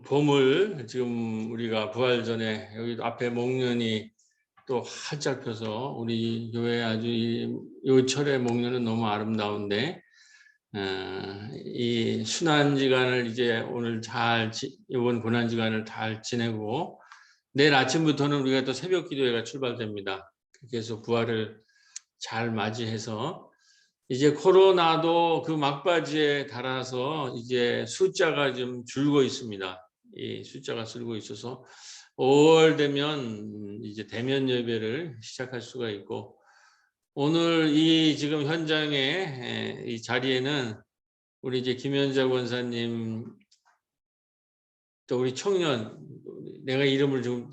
봄을 지금 우리가 부활 전에 여기 앞에 목련이 또 활짝 펴서 우리 교회 아주 이 철의 목련은 너무 아름다운데 이 순환지간을 이제 오늘 이번 고난지간을 잘 지내고 내일 아침부터는 우리가 또 새벽 기도회가 출발됩니다. 그래서 부활을 잘 맞이해서 이제 코로나도 그 막바지에 달아서 이제 숫자가 좀 줄고 있습니다. 이 숫자가 줄고 있어서 5월 되면 이제 대면 예배를 시작할 수가 있고, 오늘 이 지금 현장에 이 자리에는 우리 이제 김현자 권사님, 또 우리 청년, 내가 이름을 좀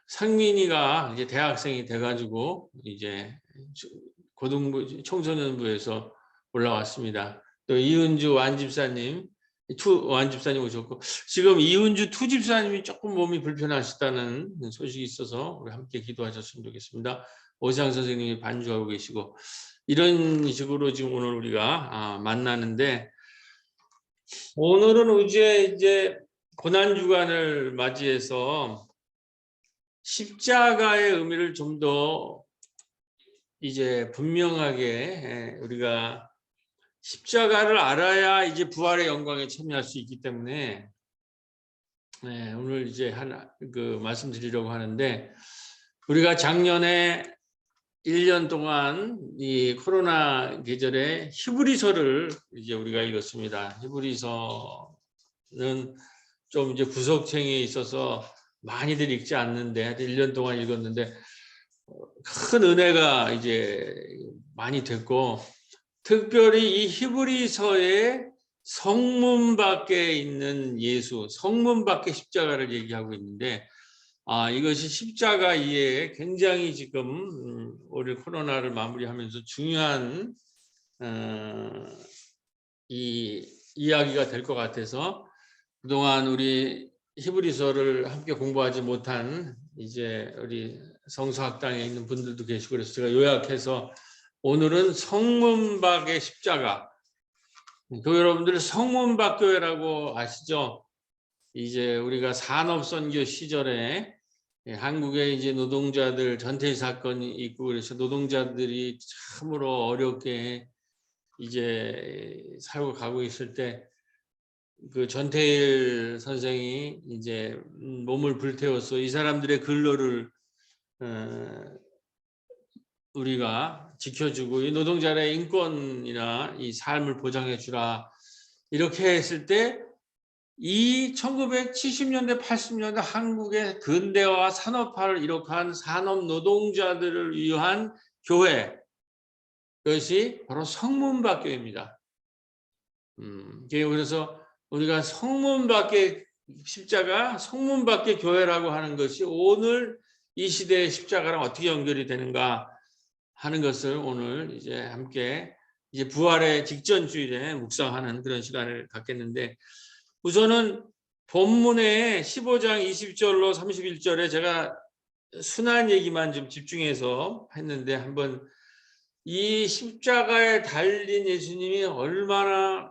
상민이가 이제 대학생이 돼가지고 이제 고등부 청소년부에서 올라왔습니다. 또 이은주 완집사님, 완집사님 오셨고, 지금 이은주 투집사님이 조금 몸이 불편하시다는 소식이 있어서 우리 함께 기도하셨으면 좋겠습니다. 오상 선생님이 반주하고 계시고, 이런 식으로 지금 오늘 우리가 만나는데, 오늘은 이제 고난주간을 맞이해서 십자가의 의미를 좀 더 이제 분명하게 우리가 십자가를 알아야 이제 부활의 영광에 참여할 수 있기 때문에 오늘 이제 말씀드리려고 하는데, 우리가 작년에 1년 동안 이 코로나 계절에 히브리서를 이제 우리가 읽었습니다. 히브리서는 좀 이제 구속생에 있어서 많이들 읽지 않는데 1년 동안 읽었는데 큰 은혜가 이제 많이 됐고, 특별히 이 히브리서의 성문 밖에 있는 예수, 성문 밖에 십자가를 얘기하고 있는데, 이것이 십자가 이해에 굉장히 지금 올해 코로나를 마무리하면서 중요한 이 이야기가 될 것 같아서, 그동안 우리 히브리서를 함께 공부하지 못한 이제 우리 성서학당에 있는 분들도 계시고, 그래서 제가 요약해서 오늘은 성문 밖의 십자가. 교회 여러분들 성문 밖 교회라고 아시죠? 이제 우리가 산업선교 시절에 한국에 이제 노동자들 전태 사건이 있고, 그래서 노동자들이 참으로 어렵게 이제 살고 가고 있을 때 그 전태일 선생이 이제 몸을 불태워서 이 사람들의 근로를 우리가 지켜주고 이 노동자의 인권이나 이 삶을 보장해 주라, 이렇게 했을 때 이 1970년대 80년대 한국의 근대화 산업화를 이룩한 산업 노동자들을 위한 교회, 그것이 바로 성문밖교회입니다. 그래서 우리가 성문밖에 십자가, 성문밖에 교회라고 하는 것이 오늘 이 시대의 십자가랑 어떻게 연결이 되는가 하는 것을 오늘 이제 함께 이제 부활의 직전 주일에 묵상하는 그런 시간을 갖겠는데, 우선은 본문의 15장 20절로 31절에 제가 순환 얘기만 좀 집중해서 했는데, 한번 이 십자가에 달린 예수님이 얼마나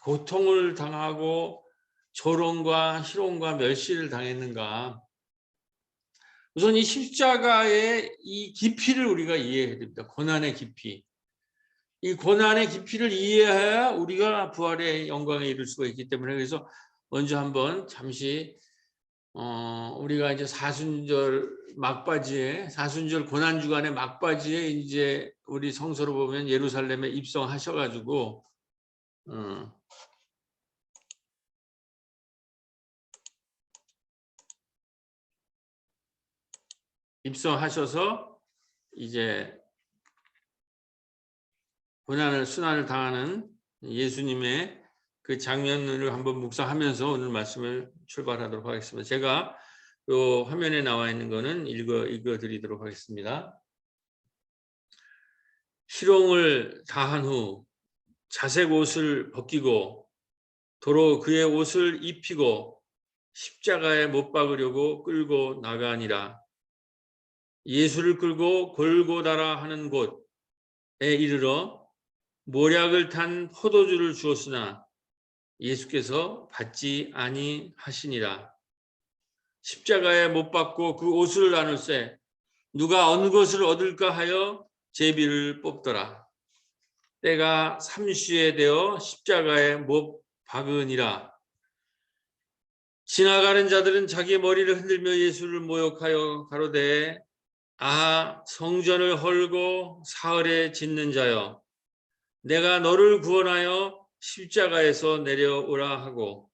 고통을 당하고 조롱과 희롱과 멸시를 당했는가. 우선 이 십자가의 이 깊이를 우리가 이해해야 됩니다. 고난의 깊이. 이 고난의 깊이를 이해해야 우리가 부활의 영광에 이를 수가 있기 때문에, 그래서 먼저 한번 잠시 우리가 이제 사순절 막바지에, 사순절 고난주간의 막바지에 이제 우리 성서로 보면 예루살렘에 입성하셔가지고 입성하셔서 이제 순환을 당하는 예수님의 그 장면을 한번 묵상하면서 오늘 말씀을 출발하도록 하겠습니다. 제가 요 화면에 나와 있는 거는 읽어 드리도록 하겠습니다. 희롱을 다한 후 자색 옷을 벗기고 도로 그의 옷을 입히고 십자가에 못 박으려고 끌고 나가니라. 예수를 끌고 골고다라 하는 곳에 이르러 모략을 탄 포도주를 주었으나 예수께서 받지 아니하시니라. 십자가에 못 박고 그 옷을 나눌세 누가 어느 것을 얻을까 하여 제비를 뽑더라. 때가 삼시에 되어 십자가에 못 박으니라. 지나가는 자들은 자기 머리를 흔들며 예수를 모욕하여 가로되 아 성전을 헐고 사흘에 짓는 자여 내가 너를 구원하여 십자가에서 내려오라 하고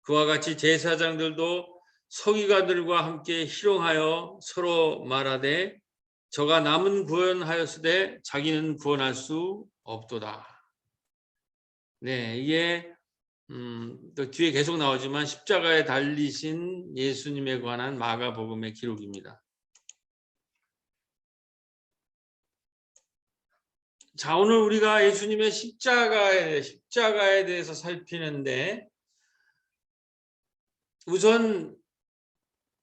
그와 같이 제사장들도 서기관들과 함께 희롱하여 서로 말하되 저가 남은 구원하였으되 자기는 구원할 수 없도다. 네, 이게 또 뒤에 계속 나오지만 십자가에 달리신 예수님에 관한 마가복음의 기록입니다. 자, 오늘 우리가 예수님의 십자가에 대해서 살피는데 우선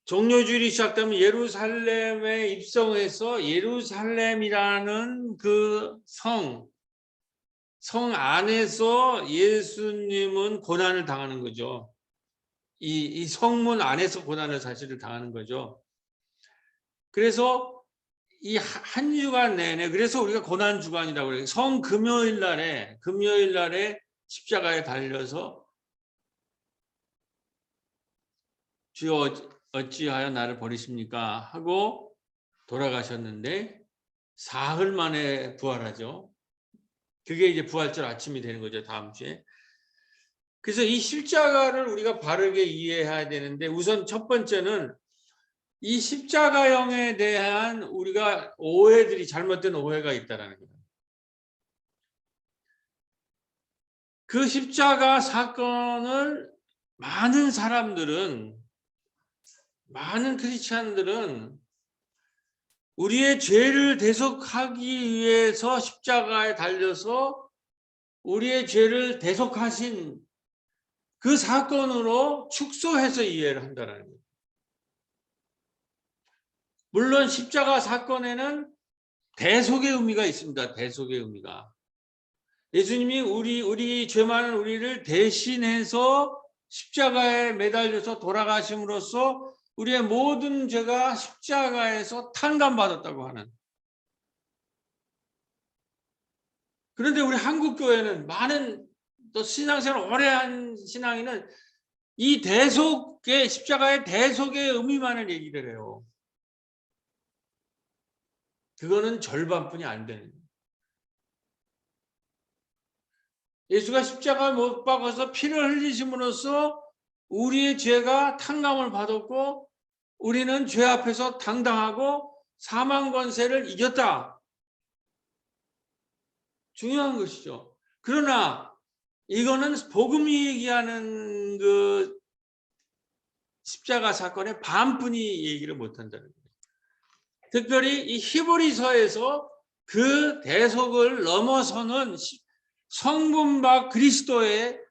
종료주일이 시작되면 예루살렘에 입성해서 예루살렘이라는 그 성 안에서 예수님은 고난을 당하는 거죠. 이 성문 안에서 고난을 사실을 당하는 거죠. 그래서 이 한 주간 내내 그래서 우리가 고난 주간이라고 그래요. 성 금요일 날에 십자가에 달려서 주여 어찌하여 나를 버리십니까 하고 돌아가셨는데 사흘 만에 부활하죠. 그게 이제 부활절 아침이 되는 거죠. 다음 주에. 그래서 이 십자가를 우리가 바르게 이해해야 되는데 우선 첫 번째는 이 십자가형에 대한 우리가 오해들이 잘못된 오해가 있다라는 거예요. 그 십자가 사건을 많은 크리스찬들은 우리의 죄를 대속하기 위해서 십자가에 달려서 우리의 죄를 대속하신 그 사건으로 축소해서 이해를 한다는 거예요. 물론 십자가 사건에는 대속의 의미가 있습니다. 대속의 의미가. 예수님이 우리 죄 많은 우리를 대신해서 십자가에 매달려서 돌아가심으로써 우리의 모든 죄가 십자가에서 탕감받았다고 하는. 그런데 우리 한국교회는 많은 또 신앙생활 오래 한 신앙인은 이 대속의 십자가의 대속의 의미만을 얘기를 해요. 그거는 절반뿐이 안 되는 거예요. 예수가 십자가에 못 박아서 피를 흘리심으로써 우리의 죄가 탕감을 받았고 우리는 죄 앞에서 당당하고 사망 권세를 이겼다. 중요한 것이죠. 그러나 이거는 복음이 얘기하는 그 십자가 사건의 반뿐이 얘기를 못한다는 거예요. 특별히 이 히브리서에서 그 대속을 넘어서는 성분박 그리스도를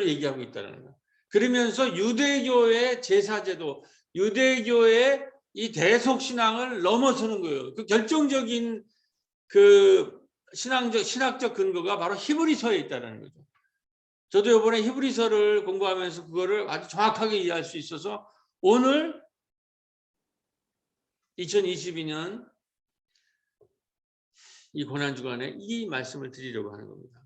얘기하고 있다는 거예요. 그러면서 유대교의 제사제도, 유대교의 이 대속신앙을 넘어서는 거예요. 그 결정적인 그 신학적 근거가 바로 히브리서에 있다는 거죠. 저도 이번에 히브리서를 공부하면서 그거를 아주 정확하게 이해할 수 있어서 오늘 2022년 이 고난주간에 이 말씀을 드리려고 하는 겁니다.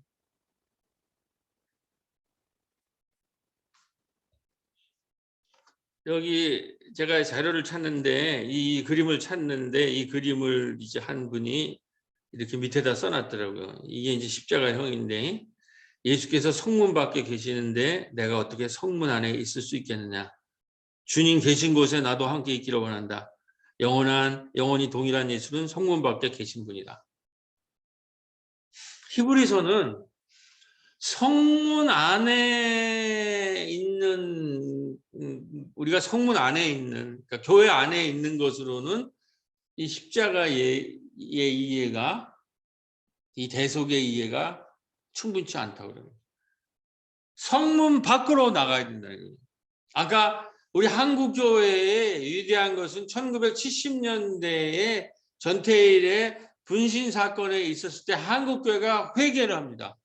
여기 제가 자료를 찾는데 이 그림을 이제 한 분이 이렇게 밑에다 써놨더라고요. 이게 이제 십자가형인데 예수께서 성문 밖에 계시는데 내가 어떻게 성문 안에 있을 수 있겠느냐. 주님 계신 곳에 나도 함께 있기를 원한다. 영원히 동일한 예수는 성문 밖에 계신 분이다. 히브리서는 성문 안에 있는 우리가 성문 안에 있는 그러니까 교회 안에 있는 것으로는 이 십자가의 이해가 이 대속의 이해가 충분치 않다고 그래요. 성문 밖으로 나가야 된다는 거예요. 아까 우리 한국 교회에 위대한 것은 1970년대에 전태일의 분신 사건에 있었을 때 한국 교회가 회개를 합니다.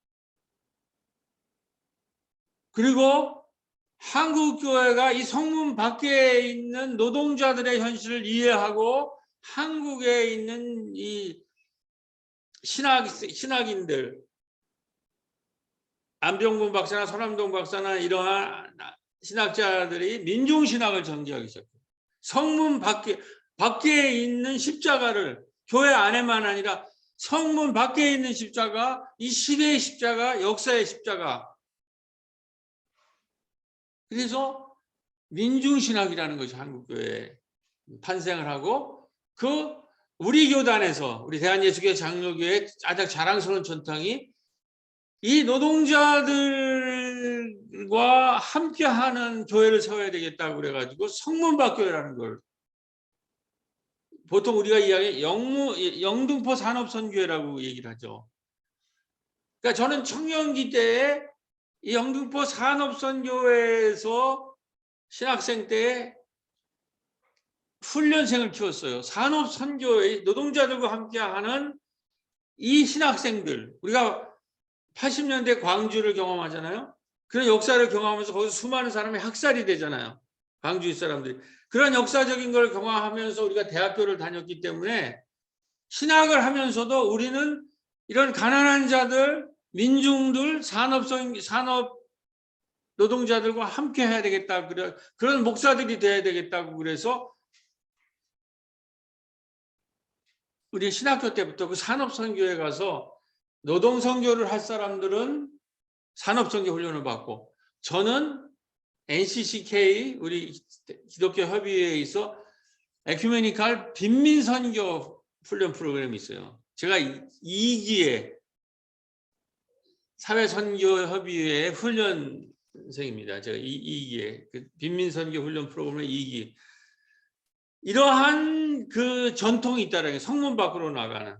그리고 한국 교회가 이 성문 밖에 있는 노동자들의 현실을 이해하고 한국에 있는 이 신학인들, 안병근 박사나 서남동 박사나 이러한 신학자들이 민중신학을 전개하기 시작해요. 성문 밖에 있는 십자가를 교회 안에만 아니라 성문 밖에 있는 십자가, 이 시대의 십자가, 역사의 십자가. 그래서 민중신학이라는 것이 한국교회에 탄생을 하고, 우리 교단에서, 우리 대한예수교회 장로교회 가장 자랑스러운 전통이 이 노동자들과 함께하는 교회를 세워야 되겠다고 그래가지고 성문밖교회라는 걸, 보통 우리가 이야기 영등포 산업선교회라고 얘기를 하죠. 그러니까 저는 청년기 때에 이 영등포 산업선교회에서 신학생 때 훈련생을 키웠어요. 산업선교회, 노동자들과 함께하는 이 신학생들, 우리가 80년대 광주를 경험하잖아요. 그런 역사를 경험하면서 거기서 수많은 사람이 학살이 되잖아요. 광주 사람들이. 그런 역사적인 걸 경험하면서 우리가 대학교를 다녔기 때문에 신학을 하면서도 우리는 이런 가난한 자들, 민중들, 산업 노동자들과 함께 해야 되겠다. 그런 목사들이 돼야 되겠다고 그래서 우리 신학교 때부터 그 산업선교에 가서 노동선교를 할 사람들은 산업선교 훈련을 받고, 저는 NCCK 우리 기독교 협의회에서 에큐메니칼 빈민선교 훈련 프로그램이 있어요. 제가 2기에 사회선교협의회 훈련생입니다. 제가 2기에 그 빈민선교 훈련 프로그램의 2기. 이러한 그 전통이 있다는 게 성문 밖으로 나가는.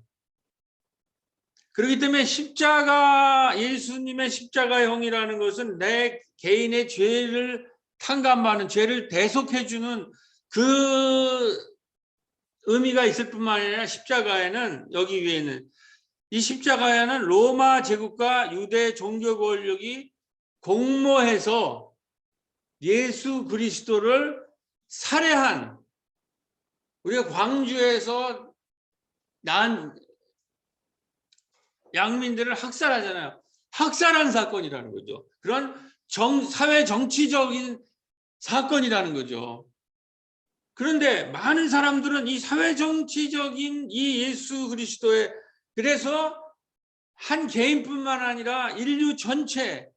그렇기 때문에 십자가, 예수님의 십자가형이라는 것은 내 개인의 죄를 탕감하는, 죄를 대속해주는 그 의미가 있을 뿐만 아니라 십자가에는, 여기 위에는 이 십자가에는 로마 제국과 유대 종교 권력이 공모해서 예수 그리스도를 살해한, 우리가 광주에서 난 양민들을 학살하잖아요. 학살한 사건이라는 거죠. 그런 사회 정치적인 사건이라는 거죠. 그런데 많은 사람들은 이 사회 정치적인 이 예수 그리스도의, 그래서 한 개인뿐만 아니라 인류 전체에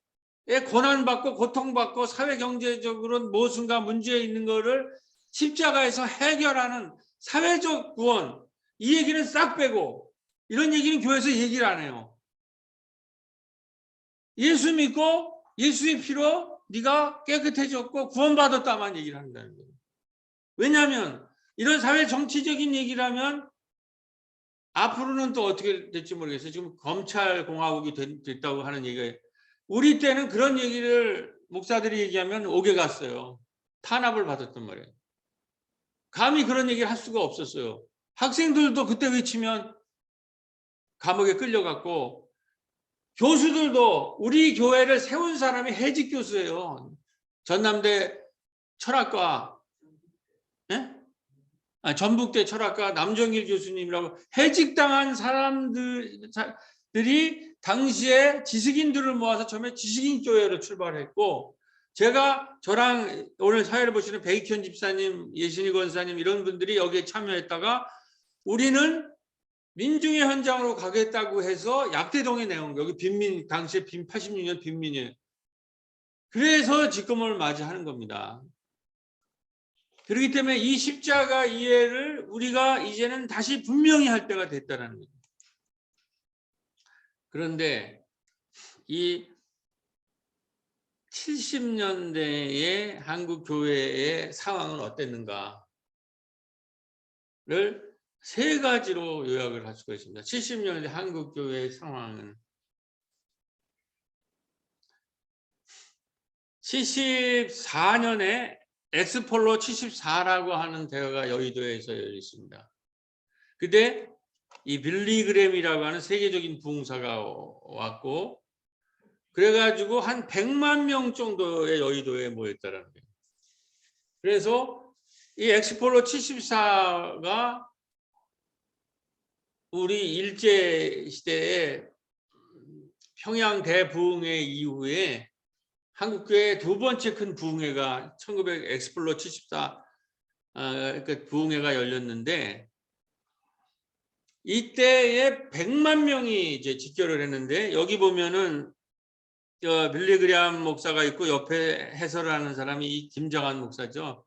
고난받고 고통받고 사회 경제적으로 모순과 문제 있는 거를 십자가에서 해결하는 사회적 구원, 이 얘기는 싹 빼고 이런 얘기는 교회에서 얘기를 안 해요. 예수 믿고 예수의 피로 네가 깨끗해졌고 구원받았다만 얘기를 한다는 거예요. 왜냐하면 이런 사회 정치적인 얘기라면 앞으로는 또 어떻게 될지 모르겠어요. 지금 검찰공화국이 됐다고 하는 얘기가, 우리 때는 그런 얘기를 목사들이 얘기하면 옥에 갔어요. 탄압을 받았단 말이에요. 감히 그런 얘기를 할 수가 없었어요. 학생들도 그때 외치면 감옥에 끌려갔고, 교수들도, 우리 교회를 세운 사람이 해직 교수예요. 전남대 철학과, 예? 전북대 철학과 남정길 교수님이라고 해직당한 사람들이 당시에 지식인들을 모아서 처음에 지식인교회로 출발했고, 저랑 오늘 사회를 보시는 백익현 집사님, 예신희 권사님 이런 분들이 여기에 참여했다가 우리는 민중의 현장으로 가겠다고 해서 약대동에 내온, 여기 빈민, 당시에 86년 빈민이에요. 그래서 지금을 맞이하는 겁니다. 그렇기 때문에 이 십자가 이해를 우리가 이제는 다시 분명히 할 때가 됐다는 거예요. 그런데 이 70년대의 한국 교회의 상황은 어땠는가를 세 가지로 요약을 할 수가 있습니다. 70년대 한국 교회의 상황은 74년에 엑스폴로 74라고 하는 대회가 여의도에서 열렸습니다. 그때 이 빌리 그램이라고 하는 세계적인 부흥사가 왔고, 그래가지고 한 100만 명 정도의 여의도에 모였다라는 거예요. 그래서 이 엑스폴로 74가 우리 일제 시대에 평양 대부흥회 이후에 한국교회 두 번째 큰 부흥회가 1900 엑스폴로 74 그 부흥회가 열렸는데, 이때에 100만 명이 이제 집결을 했는데, 여기 보면은 빌리그리암 목사가 있고 옆에 해설하는 사람이 이 김정한 목사죠.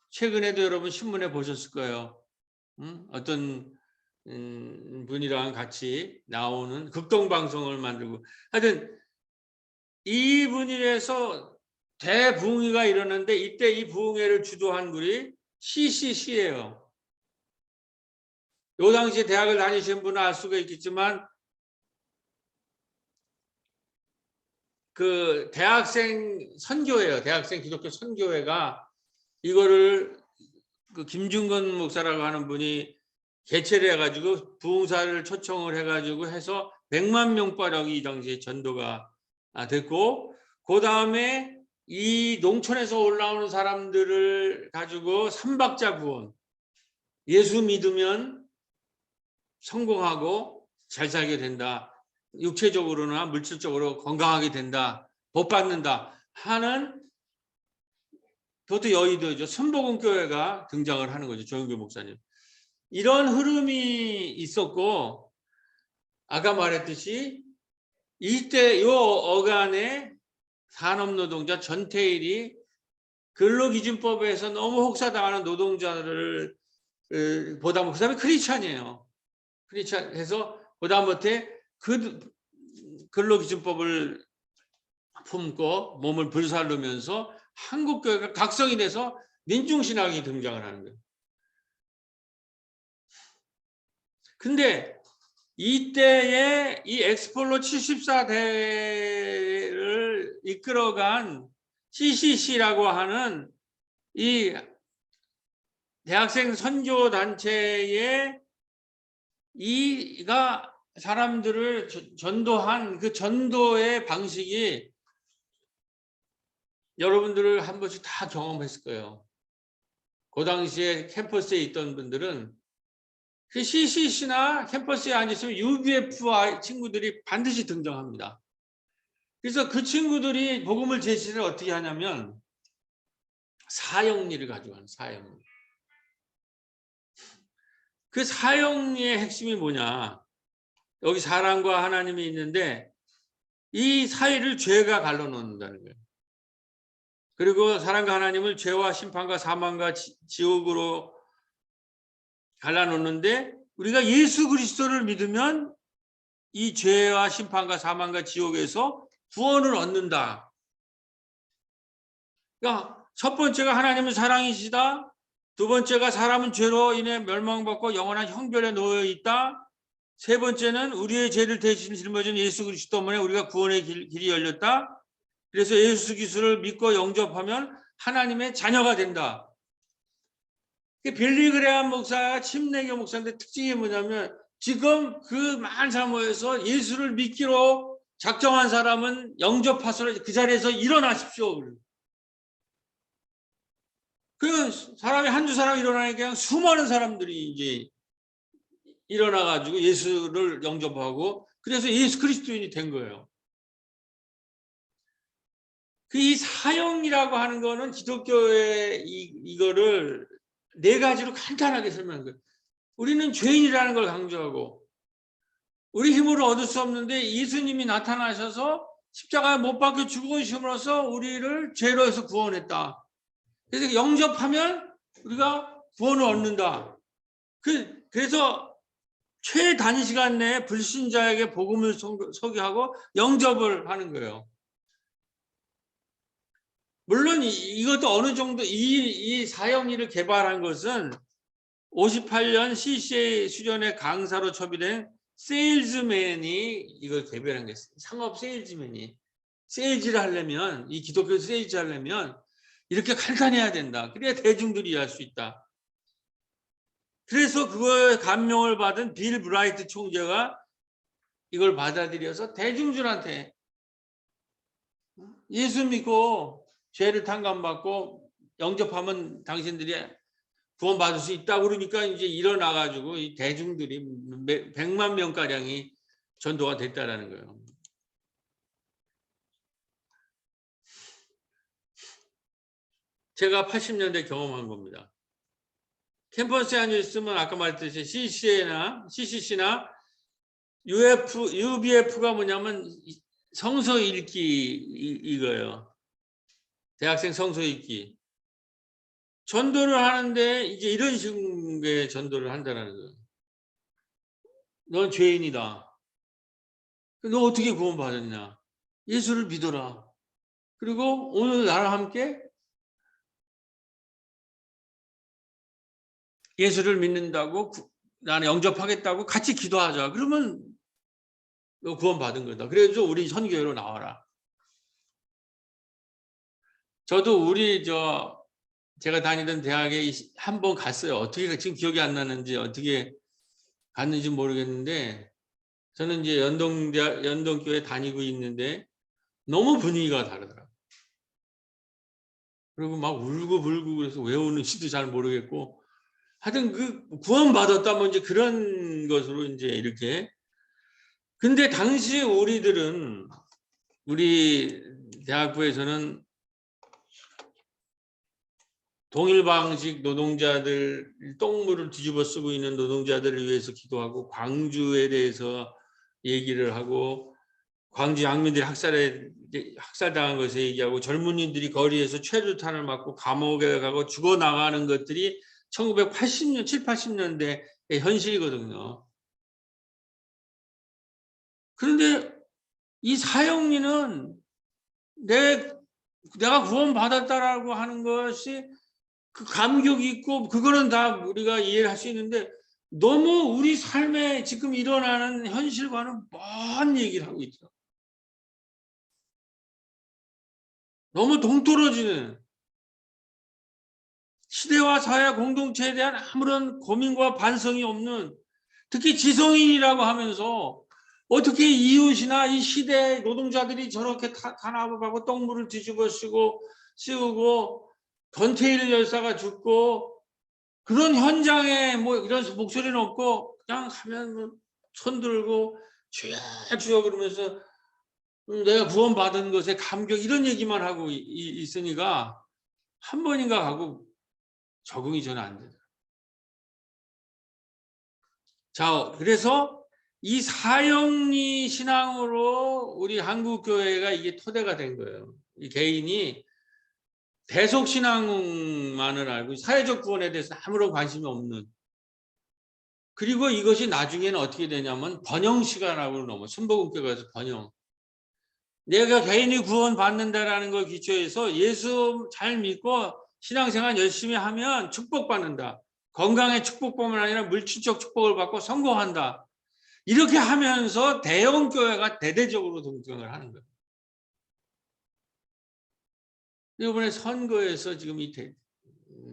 최근에도 여러분 신문에 보셨을 거예요. 어떤 분이랑 같이 나오는 극동방송을 만들고, 하여튼 이분이라서 대부흥회가 일어났는데, 이때 이 부흥회를 주도한 분이 CCC예요. 요 당시에 대학을 다니신 분은 알 수가 있겠지만 그 대학생 선교회예요. 대학생 기독교 선교회가 이거를 그 김중건 목사라고 하는 분이 개최를 해가지고 부흥사를 초청을 해가지고 해서 100만 명가량이 이 당시에 전도가 됐고, 그 다음에 이 농촌에서 올라오는 사람들을 가지고 삼박자 구원, 예수 믿으면 성공하고 잘 살게 된다, 육체적으로나 물질적으로 건강하게 된다, 복 받는다 하는, 그것도 여의도죠. 순복음교회가 등장을 하는 거죠. 조영규 목사님. 이런 흐름이 있었고, 아까 말했듯이 이때 요 어간의 산업노동자 전태일이 근로기준법에서 너무 혹사당하는 노동자들을 보다, 그 다음에 크리스찬이에요. 크리스찬 해서 보다못해 그 근로기준법을 품고 몸을 불살르면서 한국교회가 각성이 돼서 민중신학이 등장을 하는 거예요. 근데 이때에 이 엑스폴로 74대를 이끌어간 CCC라고 하는 이 대학생 선교 단체의 이가 사람들을 전도한 그 전도의 방식이 여러분들을 한 번씩 다 경험했을 거예요. 그 당시에 캠퍼스에 있던 분들은 그 CCC나 캠퍼스에 앉으시면 UBF 친구들이 반드시 등장합니다. 그래서 그 친구들이 복음을 제시를 어떻게 하냐면 사형리를 가져가는, 사형리. 그 사형리의 핵심이 뭐냐? 여기 사람과 하나님이 있는데 이 사이를 죄가 갈라놓는다는 거예요. 그리고 사람과 하나님을 죄와 심판과 사망과 지옥으로 갈라놓는데, 우리가 예수 그리스도를 믿으면 이 죄와 심판과 사망과 지옥에서 구원을 얻는다. 그러니까 첫 번째가 하나님은 사랑이시다. 두 번째가 사람은 죄로 인해 멸망받고 영원한 형벌에 놓여 있다. 세 번째는 우리의 죄를 대신 짊어진 예수 그리스도 때문에 우리가 구원의 길이 열렸다. 그래서 예수 그리스도를 믿고 영접하면 하나님의 자녀가 된다. 빌리 그레암 목사, 침례교 목사인데 특징이 뭐냐면 지금 그 많은 사람 모여서 예수를 믿기로 작정한 사람은 영접하소서, 그 자리에서 일어나십시오. 그 사람이 한두 사람 일어나니까 그냥 수많은 사람들이 이제 일어나가지고 예수를 영접하고, 그래서 예수 그리스도인이 된 거예요. 그 이 사형이라고 하는 거는 기독교의 이거를 네 가지로 간단하게 설명한 거예요. 우리는 죄인이라는 걸 강조하고, 우리 힘으로 얻을 수 없는데 예수님이 나타나셔서 십자가에 못 박혀 죽으심으로써 우리를 죄로에서 구원했다. 그래서 영접하면 우리가 구원을 얻는다. 그래서 최단 시간 내에 불신자에게 복음을 소개하고 영접을 하는 거예요. 물론 이것도 어느 정도 이 사형리를 개발한 것은 58년 CCA 수련회 강사로 초빙된 세일즈맨이 이걸 개발한 거예요. 상업 세일즈맨이 세일즈를 하려면, 이 기독교 세일즈 하려면 이렇게 간단해야 된다. 그래야 대중들이 이해할 수 있다. 그래서 그거에 감명을 받은 빌 브라이트 총재가 이걸 받아들여서 대중들한테 예수 믿고 죄를 탕감받고 영접하면 당신들이 구원받을 수 있다고 그러니까 이제 일어나가지고 이 대중들이 100만 명가량이 전도가 됐다라는 거예요. 제가 80년대 경험한 겁니다. 캠퍼스에 앉아있으면 아까 말했듯이 CCC나 UBF가 뭐냐면 성서 읽기 이거예요. 대학생 성서 읽기. 전도를 하는데 이제 이런 식의 전도를 한다는 거예요. 넌 죄인이다. 너 어떻게 구원받았냐? 예수를 믿어라. 그리고 오늘 나랑 함께 예수를 믿는다고 나는 영접하겠다고 같이 기도하자. 그러면 너 구원받은 거다. 그래서 우리 선교회로 나와라. 저도 제가 다니던 대학에 한 번 갔어요. 어떻게 지금 기억이 안 나는지 어떻게 갔는지 모르겠는데 저는 이제 연동교회 다니고 있는데 너무 분위기가 다르더라고요. 그리고 막 울고불고 그래서 왜 우는지도 잘 모르겠고 하여튼 그 구원받았다면 이제 그런 것으로 이제 이렇게. 근데 당시 우리 대학부에서는 동일 방식 노동자들, 똥물을 뒤집어 쓰고 있는 노동자들을 위해서 기도하고 광주에 대해서 얘기를 하고 광주 양민들이 학살당한 것에 얘기하고 젊은이들이 거리에서 최루탄을 맞고 감옥에 가고 죽어나가는 것들이 1980년, 7, 80년대의 현실이거든요. 그런데 이 사형리는 내가 구원받았다라고 하는 것이 그 감격이 있고 그거는 다 우리가 이해를 할 수 있는데 너무 우리 삶에 지금 일어나는 현실과는 먼 얘기를 하고 있죠. 너무 동떨어지는 시대와 사회 공동체에 대한 아무런 고민과 반성이 없는 특히 지성인이라고 하면서 어떻게 이웃이나 이 시대 노동자들이 저렇게 탄압하고 똥물을 뒤집어 씌우고 건태일 열사가 죽고 그런 현장에 뭐 이런 목소리는 없고 그냥 하면 손 들고 주여 주여 그러면서 내가 구원받은 것에 감격 이런 얘기만 하고 있으니까 한 번인가 하고 적응이 저는 안 되더라고요. 자, 그래서 이 사형리 신앙으로 우리 한국 교회가 이게 토대가 된 거예요. 이 개인이 대속 신앙만을 알고 사회적 구원에 대해서 아무런 관심이 없는. 그리고 이것이 나중에는 어떻게 되냐면 번영 시간하고 넘어. 순복음교회에서 번영. 내가 개인이 구원 받는다라는 걸 기초해서 예수 잘 믿고 신앙생활 열심히 하면 축복받는다. 건강의 축복뿐만 아니라 물질적 축복을 받고 성공한다. 이렇게 하면서 대형교회가 대대적으로 등장을 하는 거예요. 이번에 선거에서 지금 이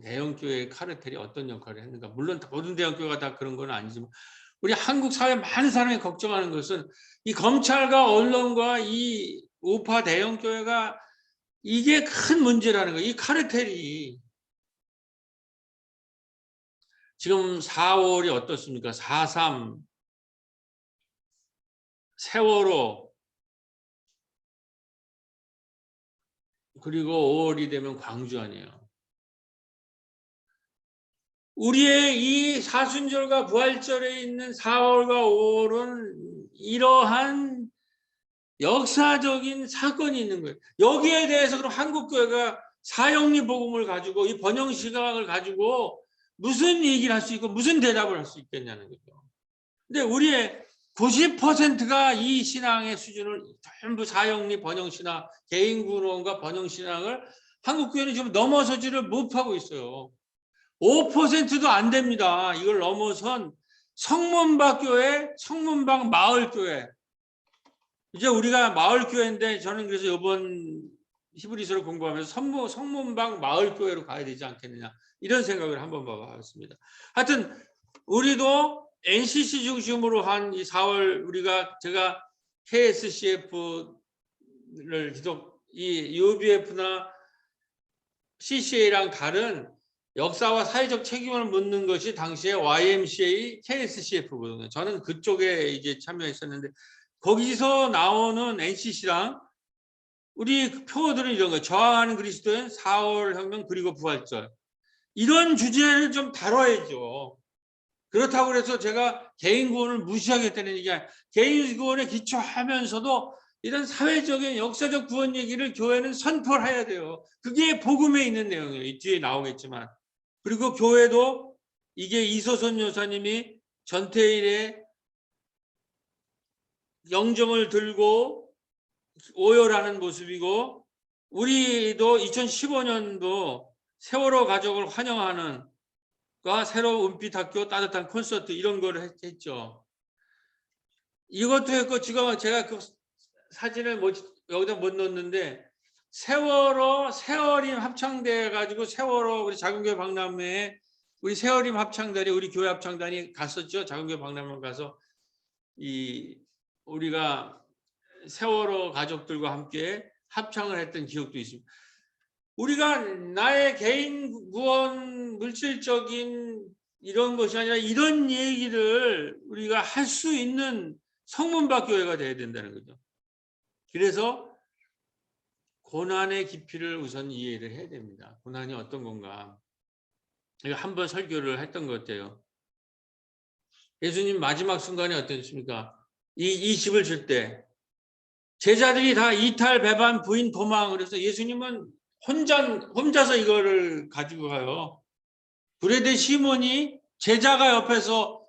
대형교회의 카르텔이 어떤 역할을 했는가. 물론 모든 대형교회가 다 그런 건 아니지만 우리 한국 사회 많은 사람이 걱정하는 것은 이 검찰과 언론과 이 우파 대형교회가 이게 큰 문제라는 거예요. 이 카르텔이. 지금 4월이 어떻습니까? 4.3 세월호 그리고 5월이 되면 광주 아니에요. 우리의 이 사순절과 부활절에 있는 4월과 5월은 이러한 역사적인 사건이 있는 거예요. 여기에 대해서 그럼 한국교회가 사형리 복음을 가지고 이 번영 시각을 가지고 무슨 얘기를 할 수 있고 무슨 대답을 할 수 있겠냐는 거죠. 근데 우리의 90%가 이 신앙의 수준을 전부 사형리 번영신앙, 개인구원과 번영신앙을 한국교회는 지금 넘어서지를 못하고 있어요. 5%도 안 됩니다. 이걸 넘어선 성문박 교회, 성문박 마을교회. 이제 우리가 마을교회인데 저는 그래서 이번 히브리서를 공부하면서 성문박 마을교회로 가야 되지 않겠느냐 이런 생각을 한번 봐봤습니다. 하여튼 우리도 NCC 중심으로 한 이 4월 제가 KSCF를 이 UBF나 CCA랑 다른 역사와 사회적 책임을 묻는 것이 당시에 YMCA, KSCF거든요. 저는 그쪽에 이제 참여했었는데 거기서 나오는 NCC랑 우리 표어들은 이런 거예요. 저항하는 그리스도인 4월 혁명 그리고 부활절. 이런 주제를 좀 다뤄야죠. 그렇다고 해서 제가 개인 구원을 무시하겠다는 얘기 아니에요. 개인 구원에 기초하면서도 이런 사회적인 역사적 구원 얘기를 교회는 선포를 해야 돼요. 그게 복음에 있는 내용이에요. 이 뒤에 나오겠지만. 그리고 교회도 이게 이소선 여사님이 전태일의 영정을 들고 오열하는 모습이고 우리도 2015년도 세월호 가족을 환영하는 새로운 은빛학교 따뜻한 콘서트 이런 거를 했죠. 이것도 했고 지금 제가 그 사진을 여기다 못 넣었는데 세월임 합창대 가지고 세월호 우리 작은교회 박람회에 우리 세월임 합창단이 우리 교회 합창단이 갔었죠. 작은교회 박람회 가서 우리가 세월호 가족들과 함께 합창을 했던 기억도 있습니다. 우리가 나의 개인 구원 물질적인 이런 것이 아니라 이런 얘기를 우리가 할 수 있는 성문밖 교회가 돼야 된다는 거죠. 그래서 고난의 깊이를 우선 이해를 해야 됩니다. 고난이 어떤 건가. 한번 설교를 했던 것 같아요. 예수님 마지막 순간이 어땠습니까? 이 집을 줄 때 제자들이 다 이탈, 배반, 부인, 도망. 그래서 예수님은 혼자서 이거를 가지고 가요. 브레드 시몬이 제자가 옆에서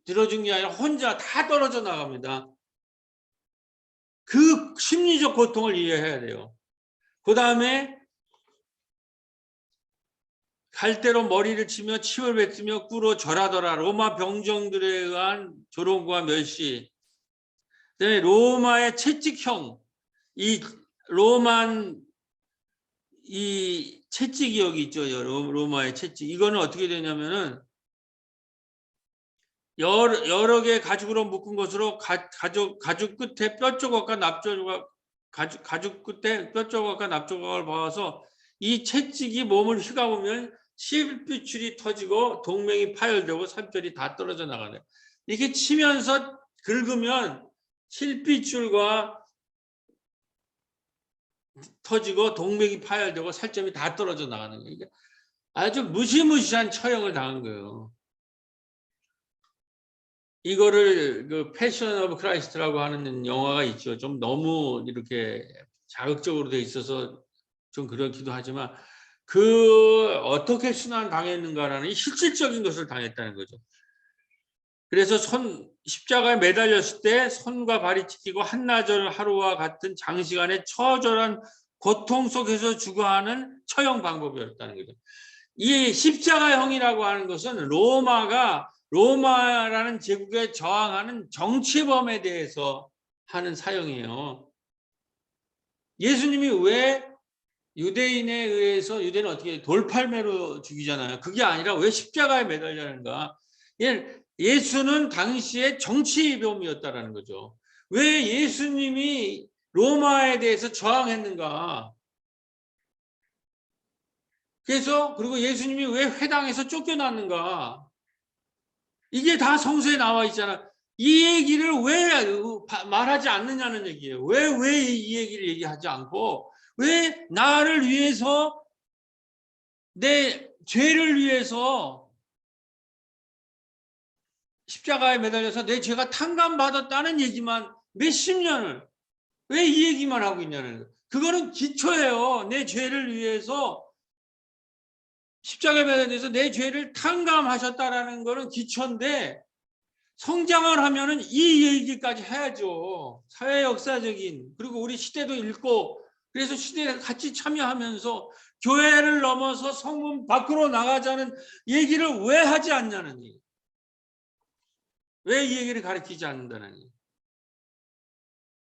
들어준 게 아니라 혼자 다 떨어져 나갑니다. 그 심리적 고통을 이해해야 돼요. 그 다음에 갈대로 머리를 치며 침을 뱉으며 꿇어 절하더라. 로마 병정들에 의한 조롱과 멸시. 그다음에 로마의 채찍형. 이 로만 이 채찍이 여기 있죠. 로마의 채찍. 이거는 어떻게 되냐면은 여러 개 가죽으로 묶은 것으로 가죽 끝에 뼈 조각과 납조각 가죽 끝에 뼈 조각과 납조각을 박아서 이 채찍이 몸을 휘감으면 실핏줄이 터지고 동맥이 파열되고 삼절이 다 떨어져 나가네요. 이렇게 치면서 긁으면 실핏줄과 터지고 동맥이 파열되고 살점이 다 떨어져 나가는 거예요. 이게 아주 무시무시한 처형을 당한 거예요. 이거를 그 패션 오브 크라이스트라고 하는 영화가 있죠. 좀 너무 이렇게 자극적으로 돼 있어서 좀 그렇기도 하지만 그 어떻게 순환 당했는가라는 이 실질적인 것을 당했다는 거죠. 그래서 십자가에 매달렸을 때 손과 발이 찢기고 한나절 하루와 같은 장시간의 처절한 고통 속에서 죽어가는 처형 방법이었다는 거죠. 이 십자가형이라고 하는 것은 로마라는 제국에 저항하는 정치범에 대해서 하는 사형이에요. 예수님이 왜 유대인에 의해서 유대인은 어떻게 돌팔매로 죽이잖아요. 그게 아니라 왜 십자가에 매달리는가? 예수는 당시에 정치범이었다라는 거죠. 왜 예수님이 로마에 대해서 저항했는가? 그리고 예수님이 왜 회당에서 쫓겨났는가? 이게 다 성서에 나와 있잖아. 이 얘기를 왜 말하지 않느냐는 얘기예요. 왜 이 얘기를 얘기하지 않고 왜 나를 위해서 내 죄를 위해서 십자가에 매달려서 내 죄가 탕감받았다는 얘기만 몇십 년을 왜 이 얘기만 하고 있냐는 거예요. 그거는 기초예요. 내 죄를 위해서 십자가에 매달려서 내 죄를 탕감하셨다라는 거는 기초인데 성장을 하면은 이 얘기까지 해야죠. 사회 역사적인 그리고 우리 시대도 읽고 그래서 시대에 같이 참여하면서 교회를 넘어서 성문 밖으로 나가자는 얘기를 왜 하지 않냐는 얘기. 왜 이 얘기를 가르치지 않는다는 얘기.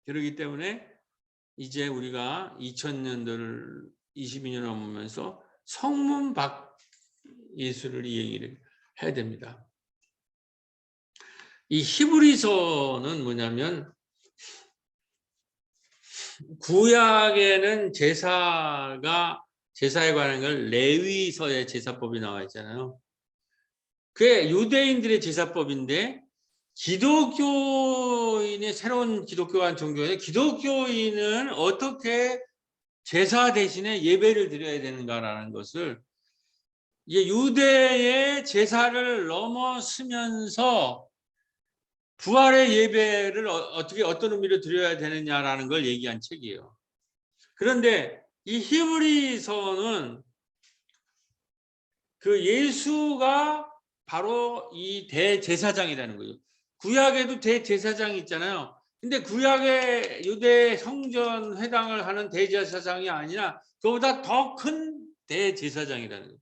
그렇기 때문에 이제 우리가 2000년도를 22년 넘으면서 성문 밖 예수를 이 얘기를 해야 됩니다. 이 히브리서는 뭐냐면 구약에는 제사에 관한 걸 레위서의 제사법이 나와 있잖아요. 그게 유대인들의 제사법인데 기독교인의 새로운 기독교한 종교에 기독교인은 어떻게 제사 대신에 예배를 드려야 되는가라는 것을 이게 유대의 제사를 넘어서면서 부활의 예배를 어떻게 어떤 의미로 드려야 되느냐라는 걸 얘기한 책이에요. 그런데 이 히브리서는 그 예수가 바로 이 대제사장이라는 거죠. 구약에도 대제사장이 있잖아요. 근데 구약의 유대 성전 회당을 하는 대제사장이 아니라 그보다 더 큰 대제사장이라는 거예요.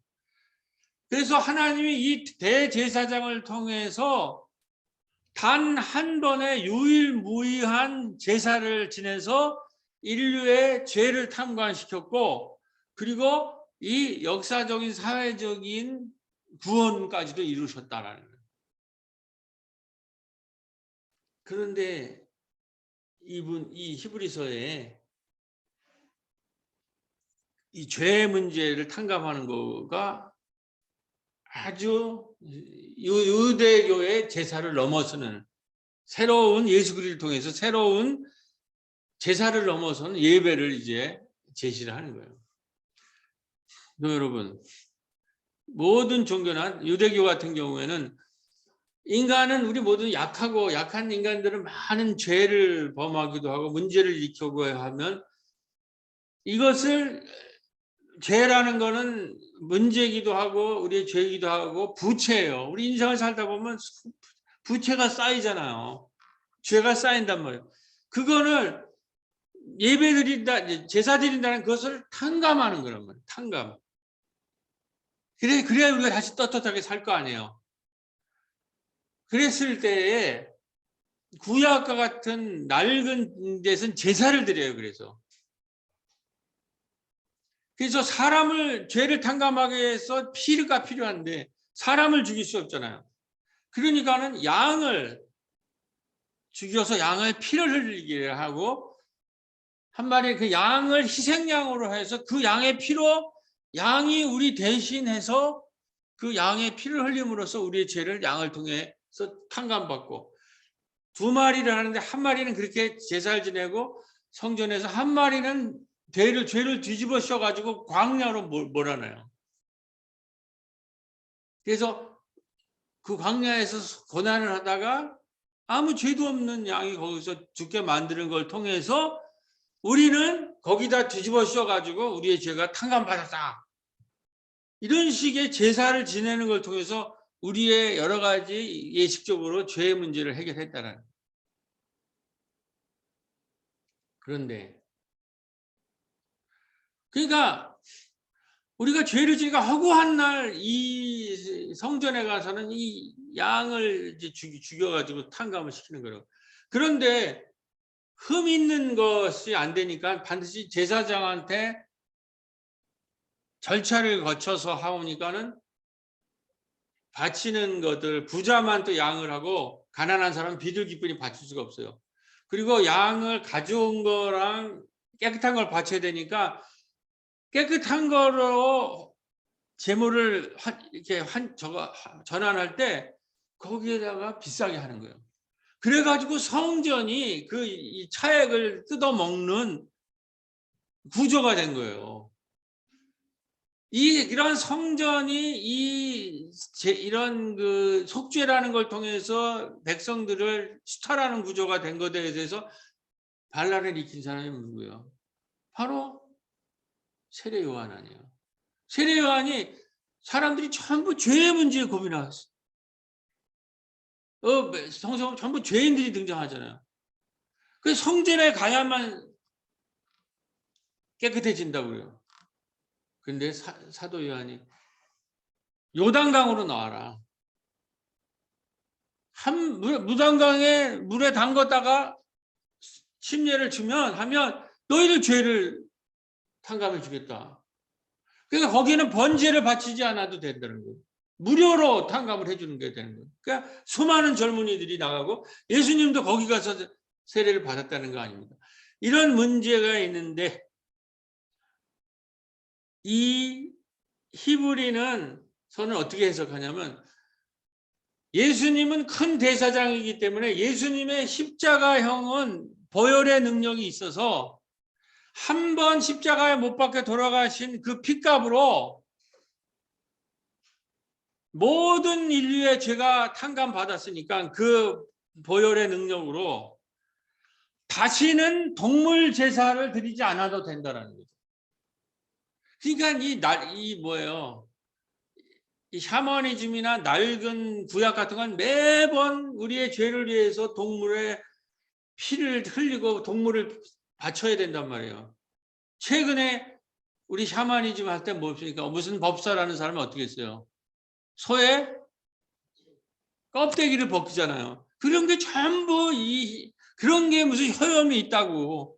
그래서 하나님이 이 대제사장을 통해서 단 한 번의 유일무이한 제사를 지내서 인류의 죄를 탕감시켰고 그리고 이 역사적인 사회적인 구원까지도 이루셨다라는 거예요. 그런데 이 히브리서에 이 죄 문제를 탕감하는 거가 아주 유대교의 제사를 넘어서는 새로운 예수 그리스도를 통해서 새로운 제사를 넘어서는 예배를 이제 제시를 하는 거예요. 여러분, 모든 종교나 유대교 같은 경우에는 인간은 우리 모두 약하고 약한 인간들은 많은 죄를 범하기도 하고 문제를 일으키고 하면 이것을 죄라는 거는 문제이기도 하고 우리의 죄이기도 하고 부채예요. 우리 인생을 살다 보면 부채가 쌓이잖아요. 죄가 쌓인단 말이에요. 그거를 예배 드린다, 제사 드린다는 것을 탕감하는 거란 말이에요. 탕감. 그래야 우리가 다시 떳떳하게 살 거 아니에요. 그랬을 때에 구약과 같은 낡은 데서는 제사를 드려요. 그래서 사람을 죄를 탕감하기 위해서 피가 필요한데 사람을 죽일 수 없잖아요. 그러니까는 양을 죽여서 양을 피를 흘리게 하고 한 마리 그 양을 희생양으로 해서 그 양의 피로 양이 우리 대신해서 그 양의 피를 흘림으로써 우리의 죄를 양을 통해서 탕감받고 두 마리를 하는데 한 마리는 그렇게 제사를 지내고 성전에서 한 마리는 죄를 뒤집어 씌워가지고 광야로 몰아넣어요. 그래서 그 광야에서 고난을 하다가 아무 죄도 없는 양이 거기서 죽게 만드는 걸 통해서 우리는 거기다 뒤집어 씌워가지고 우리의 죄가 탕감받았다. 이런 식의 제사를 지내는 걸 통해서 우리의 여러 가지 예식적으로 죄의 문제를 해결했다는 거예요. 그런데 그러니까 우리가 죄를 지니까 허구한 날 이 성전에 가서는 이 양을 이제 죽여가지고 탕감을 시키는 거예요. 그런데 흠 있는 것이 안 되니까 반드시 제사장한테 절차를 거쳐서 하오니까는 바치는 것들 부자만 또 양을 하고 가난한 사람은 비둘기뿐이 바칠 수가 없어요. 그리고 양을 가져온 거랑 깨끗한 걸 바쳐야 되니까 깨끗한 거로 재물을 이렇게 전환할 때 거기에다가 비싸게 하는 거예요. 그래가지고 성전이 그 이 차액을 뜯어먹는 구조가 된 거예요. 이런 성전이 이런 그 속죄라는 걸 통해서 백성들을 수탈하는 구조가 된 것에 대해서 반란을 일으킨 사람이 누구예요? 바로 세례 요한 아니에요. 세례 요한이 사람들이 전부 죄의 문제에 겁이 나왔어. 성경 전부 죄인들이 등장하잖아요. 그 성전에 가야만 깨끗해진다고요. 근데 사도 요한이 요단강으로 나와라. 무단강에 물에 담갔다가 침례를 하면 너희들 죄를 탕감해 주겠다. 그러니까 거기는 번제를 바치지 않아도 된다는 거예요. 무료로 탕감을 해주는 게 되는 거예요. 그러니까 수많은 젊은이들이 나가고 예수님도 거기 가서 세례를 받았다는 거 아닙니까? 이런 문제가 있는데 이 히브리는 저는 어떻게 해석하냐면 예수님은 큰 대사장이기 때문에 예수님의 십자가형은 보혈의 능력이 있어서 한 번 십자가에 못 박혀 돌아가신 그 핏값으로 모든 인류의 죄가 탕감받았으니까 그 보혈의 능력으로 다시는 동물 제사를 드리지 않아도 된다라는 거죠. 그러니까 이 뭐예요? 이 샤머니즘이나 낡은 구약 같은 건 매번 우리의 죄를 위해서 동물의 피를 흘리고 동물을 바쳐야 된단 말이에요. 최근에 우리 샤머니즘 할 때 뭡니까? 무슨 법사라는 사람은 어떻게 했어요? 소의 껍데기를 벗기잖아요. 그런 게 전부 그런 게 무슨 효험이 있다고.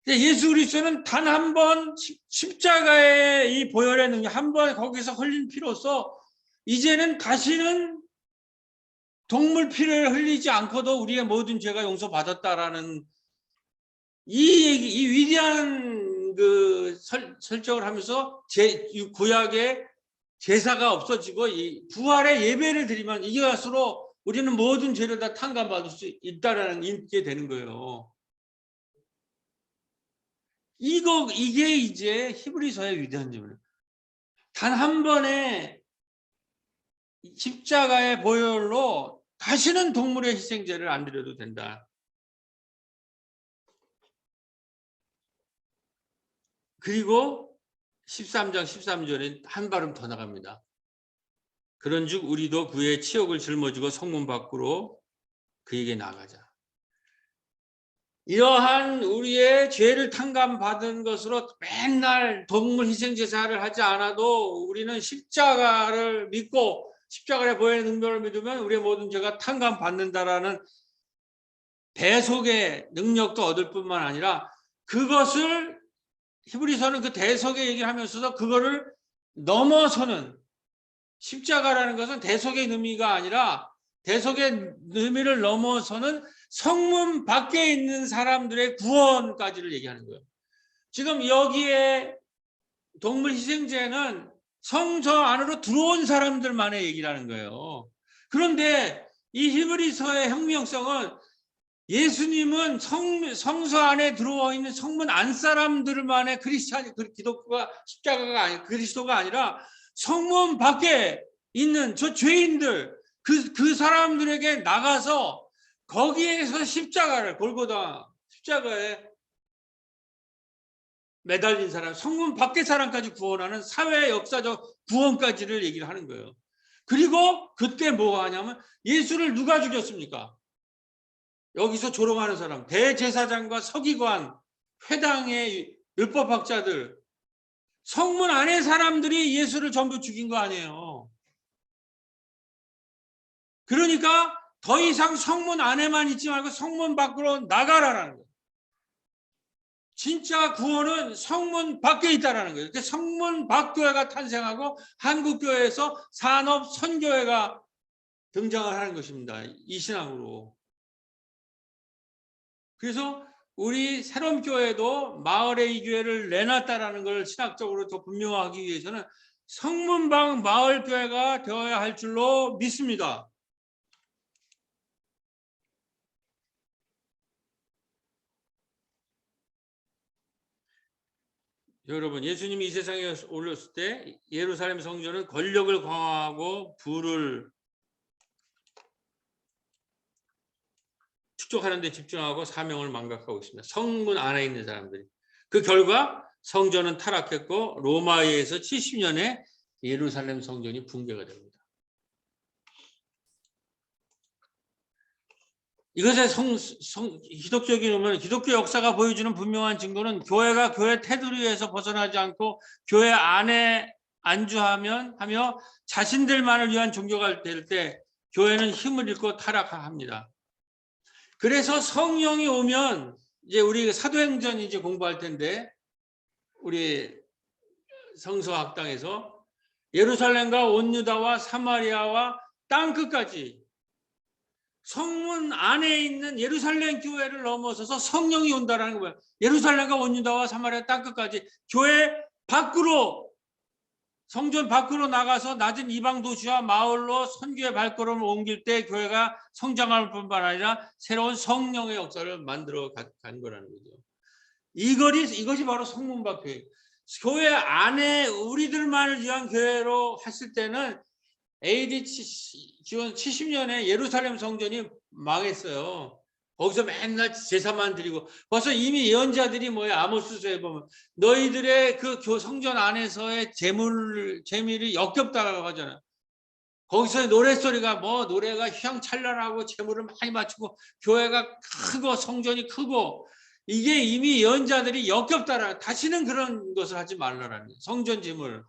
예수 그리스도는 단 한 번 십자가의 이 보혈의 능력 한 번 거기서 흘린 피로써 이제는 다시는 동물 피를 흘리지 않고도 우리의 모든 죄가 용서받았다라는 이 위대한 그 설정을 하면서 구약의 제사가 없어지고 이 부활의 예배를 드리면 이것으로 우리는 모든 죄를 다 탕감받을 수 있다라는 게 되는 거예요. 이게 이제 히브리서의 위대한 점이에요. 단 한 번의 십자가의 보혈로 다시는 동물의 희생제를 안 드려도 된다. 그리고 13장 13절에 한 발음 더 나갑니다. 그런즉 우리도 그의 치욕을 짊어지고 성문 밖으로 그에게 나가자. 이러한 우리의 죄를 탕감받은 것으로 맨날 동물 희생제사를 하지 않아도 우리는 십자가를 믿고 십자가의 보혈의 능력을 믿으면 우리의 모든 죄가 탕감받는다라는 대속의 능력도 얻을 뿐만 아니라 그것을 히브리서는 그 대속의 얘기를 하면서도 그거를 넘어서는 십자가라는 것은 대속의 의미가 아니라 대속의 의미를 넘어서는 성문 밖에 있는 사람들의 구원까지를 얘기하는 거예요. 지금 여기에 동물 희생제는 성서 안으로 들어온 사람들만의 얘기를 하는 거예요. 그런데 이 히브리서의 혁명성은 예수님은 성서 안에 들어와 있는 성문 안 사람들만의 기독교가 십자가가 아니 그리스도가 아니라 성문 밖에 있는 저 죄인들 그 사람들에게 나가서 거기에서 골고다 십자가에 매달린 사람, 성문 밖의 사람까지 구원하는 사회 역사적 구원까지를 얘기를 하는 거예요. 그리고 그때 뭐가 하냐면 예수를 누가 죽였습니까? 여기서 조롱하는 사람, 대제사장과 서기관, 회당의 율법학자들, 성문 안의 사람들이 예수를 전부 죽인 거 아니에요. 그러니까 더 이상 성문 안에만 있지 말고 성문 밖으로 나가라라는 거예요. 진짜 구원은 성문 밖에 있다라는 거예요. 성문 밖교회가 탄생하고 한국교회에서 산업 선교회가 등장을 하는 것입니다. 이 신앙으로. 그래서 우리 새로운 교회도 마을의 이 교회를 내놨다라는 걸 신학적으로 더 분명하기 위해서는 성문방 마을교회가 되어야 할 줄로 믿습니다. 여러분, 예수님이 이 세상에 올렸을 때 예루살렘 성전은 권력을 강화하고 부를 축적하는 데 집중하고 사명을 망각하고 있습니다. 성문 안에 있는 사람들이. 그 결과 성전은 타락했고 로마에 의해서 70년에 예루살렘 성전이 붕괴가 됩니다. 이것의 기독적인 의미는 기독교 역사가 보여주는 분명한 증거는 교회가 교회 테두리에서 벗어나지 않고 교회 안에 안주하며 자신들만을 위한 종교가 될 때 교회는 힘을 잃고 타락합니다. 그래서 성령이 오면 이제 우리 사도행전 이제 공부할 텐데 우리 성서학당에서 예루살렘과 온 유다와 사마리아와 땅 끝까지 성문 안에 있는 예루살렘 교회를 넘어서서 성령이 온다라는 거예요. 예루살렘과 원유다와 사마리아 땅끝까지 교회 밖으로, 성전 밖으로 나가서 낮은 이방 도시와 마을로 선교의 발걸음을 옮길 때 교회가 성장할 뿐만 아니라 새로운 성령의 역사를 만들어 간 거라는 거죠. 이것이 바로 성문 밖 교회. 교회 안에 우리들만을 위한 교회로 했을 때는 AD 70년에 예루살렘 성전이 망했어요. 거기서 맨날 제사만 드리고, 벌써 이미 예언자들이 아모스서에 보면 너희들의 그 성전 안에서의 재물이 역겹다라고 하잖아요. 거기서 노래소리가 노래가 휘황찬란하고 재물을 많이 바치고 교회가 크고 성전이 크고, 이게 이미 예언자들이 역겹다라, 다시는 그런 것을 하지 말라라는 거예요. 성전 재물.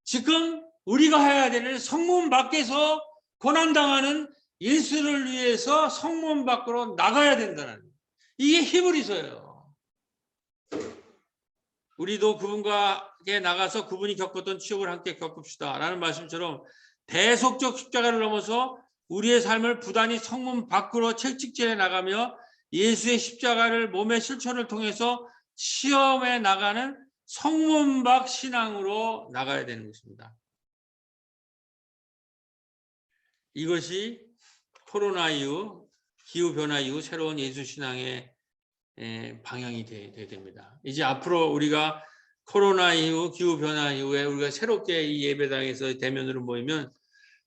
지금 우리가 해야 되는 성문 밖에서 고난당하는 예수를 위해서 성문 밖으로 나가야 된다는 거예요. 이게 히브리서예요. 우리도 그분과 나가서 그분이 겪었던 치욕을 함께 겪읍시다 라는 말씀처럼 대속적 십자가를 넘어서 우리의 삶을 부단히 성문 밖으로 채찍질해 나가며 예수의 십자가를 몸의 실천을 통해서 시험해 나가는 성문 밖 신앙으로 나가야 되는 것입니다. 이것이 코로나 이후, 기후변화 이후 새로운 예수신앙의 방향이 돼야 됩니다. 이제 앞으로 우리가 코로나 이후, 기후변화 이후에 우리가 새롭게 이 예배당에서 대면으로 모이면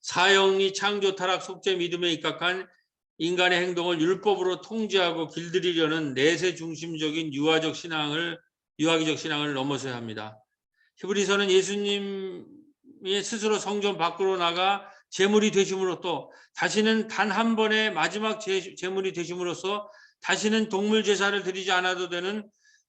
사형리, 창조, 타락, 속죄, 믿음에 입각한 인간의 행동을 율법으로 통제하고 길들이려는 내세 중심적인 유아기적 신앙을 넘어서야 합니다. 히브리서는 예수님이 스스로 성전 밖으로 나가 제물이 되심으로써 다시는 단 한 번의 마지막 제물이 되심으로써 다시는 동물 제사를 드리지 않아도 되는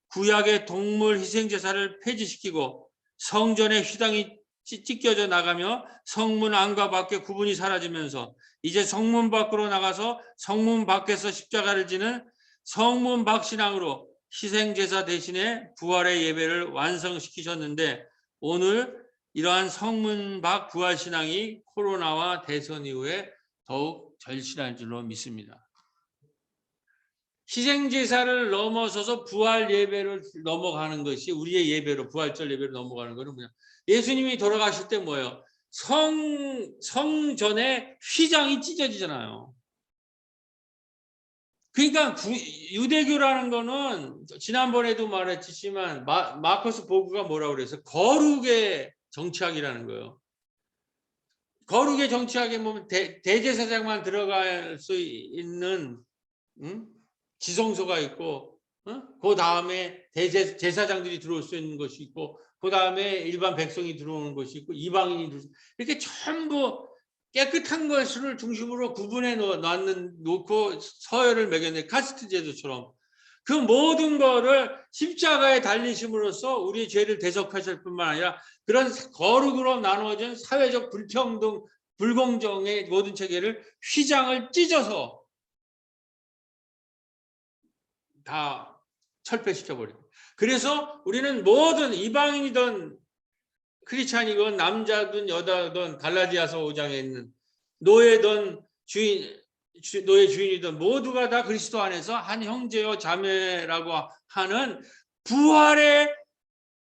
구약의 동물 희생 제사를 폐지시키고 성전의 휘당이 찢겨져 나가며 성문 안과 밖의 구분이 사라지면서 이제 성문 밖으로 나가서 성문 밖에서 십자가를 지는 성문 밖 신앙으로 희생 제사 대신에 부활의 예배를 완성시키셨는데, 오늘 이러한 성문 밖 부활 신앙이 코로나와 대선 이후에 더욱 절실할 줄로 믿습니다. 희생 제사를 넘어서서 부활 예배를 넘어가는 것이 우리의 예배로, 부활절 예배로 넘어가는 것은 뭐냐? 예수님이 돌아가실 때 뭐예요? 성전에 휘장이 찢어지잖아요. 그러니까 유대교라는 거는 지난번에도 말했지만 마커스 보그가 뭐라고 그래서 거룩의 정치학이라는 거예요. 거룩의 정치학에 보면 대제사장만 들어갈 수 있는 지성소가 있고, 그 다음에 제사장들이 들어올 수 있는 것이 있고, 그 다음에 일반 백성이 들어오는 것이 있고, 이방인이 이렇게 전부 깨끗한 것을 중심으로 구분해 놓고 서열을 매겼는데, 카스트 제도처럼 그 모든 거를 십자가에 달리심으로써 우리의 죄를 대속하실 뿐만 아니라 그런 거룩으로 나누어진 사회적 불평등, 불공정의 모든 체계를 휘장을 찢어서 다 철폐시켜버립니다. 그래서 우리는 모든 이방인이든 크리스찬이건 남자든 여자든 갈라디아서 5장에 있는 노예든 노예 주인이든 모두가 다 그리스도 안에서 한 형제요 자매라고 하는 부활의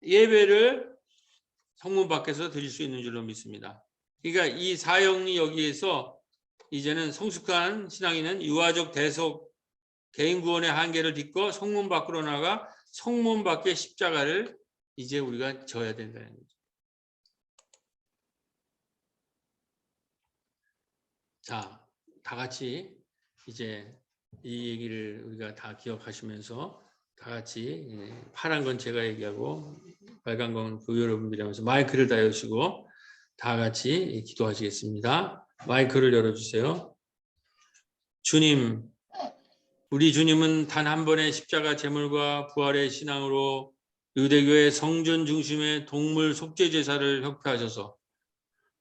예배를 성문 밖에서 드릴 수 있는 줄로 믿습니다. 그러니까 이 사형리 여기에서 이제는 성숙한 신앙인은 유아적 대속 개인 구원의 한계를 딛고 성문 밖으로 나가 성문 밖의 십자가를 이제 우리가 져야 된다는 거죠. 자, 다 같이 이제 이 얘기를 우리가 다 기억하시면서 다 같이 파란 건 제가 얘기하고 빨간 건 그 여러분들이 하면서 마이크를 다 여시고 다 같이 기도하시겠습니다. 마이크를 열어주세요. 주님, 우리 주님은 단 한 번의 십자가 제물과 부활의 신앙으로 유대교의 성전 중심의 동물 속죄 제사를 협회하셔서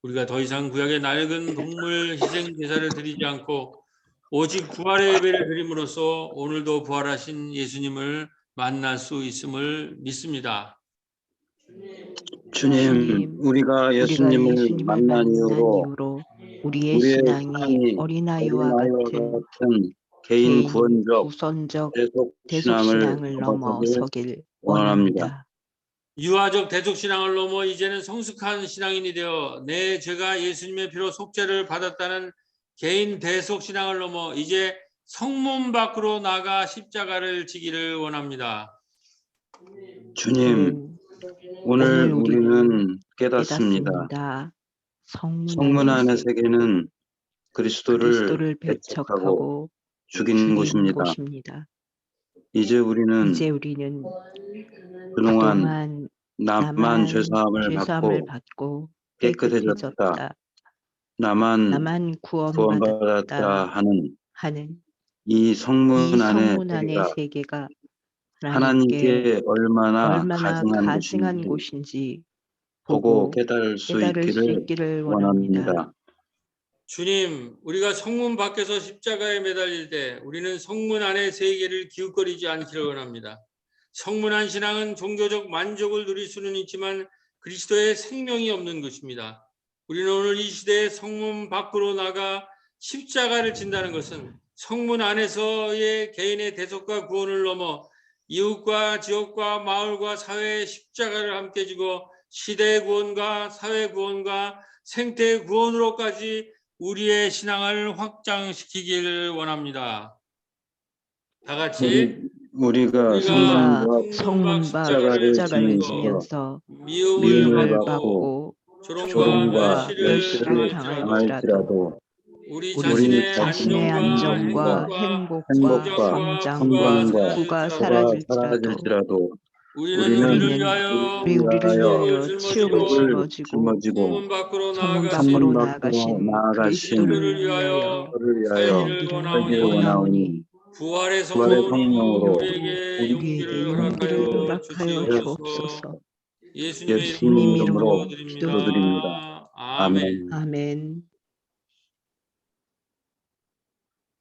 우리가 더 이상 구약의 낡은 동물 희생 제사를 드리지 않고 오직 부활의 예배를 드림으로써 오늘도 부활하신 예수님을 만날 수 있음을 믿습니다. 주님, 우리가 예수님을 만난 이후로 우리의 우리의 신앙이 신앙이 어린아이와 어린아이와 같은 같은 개인 개인 구원적 구선적 대속 대속 신앙을 신앙을 넘어서길 넘어서길 원합니다. 원합니다. 유아적 대속 신앙을 넘어 이제는 성숙한 신앙인이 되어 내 죄가 예수님의 피로 속죄를 받았다는 개인 대속 신앙을 넘어 이제 성문 밖으로 나가 십자가를 지기를 원합니다. 주님, 오늘 오늘 우리는 깨닫습니다. 깨닫습니다. 성문 안의 세계는 그리스도를 그리스도를 배척하고 배척하고 죽인 곳입니다. 이제 우리는 그동안 나만 죄사함을 받고 깨끗해졌다. 나만 구원받았다 하는 이 성문 안의 세계가 하나님께 얼마나 가증한 곳인지 보고 깨달을 수 있기를 원합니다. 주님, 우리가 성문 밖에서 십자가에 매달릴 때 우리는 성문 안의 세계를 기웃거리지 않기를 원합니다. 성문 안 신앙은 종교적 만족을 누릴 수는 있지만 그리스도의 생명이 없는 것입니다. 우리는 오늘 이 시대에 성문 밖으로 나가 십자가를 진다는 것은 성문 안에서의 개인의 대속과 구원을 넘어 이웃과 지역과 마을과 사회의 십자가를 함께 지고 시대의 구원과 사회 구원과 생태의 구원으로까지 우리의 신앙을 확장시키길 원합니다. 다 같이 우리가 성문 밖 십자가를 십자가를 지면서 미움을 받고 조롱과 멸시를 당할지라도 우리 자신의 자신의 안정과 행복과 성장과 수가 사라질지라도 우리는 우리를 위하여 치욕을 짊어지고 성문 밖으로 나아가신 그리스도를 위하여 살기를 원하오니 부활의 성령으로 우리에게 용기를 허락하여 주옵소서. 예수님의 이름으로 기도드립니다. 아멘. 아멘.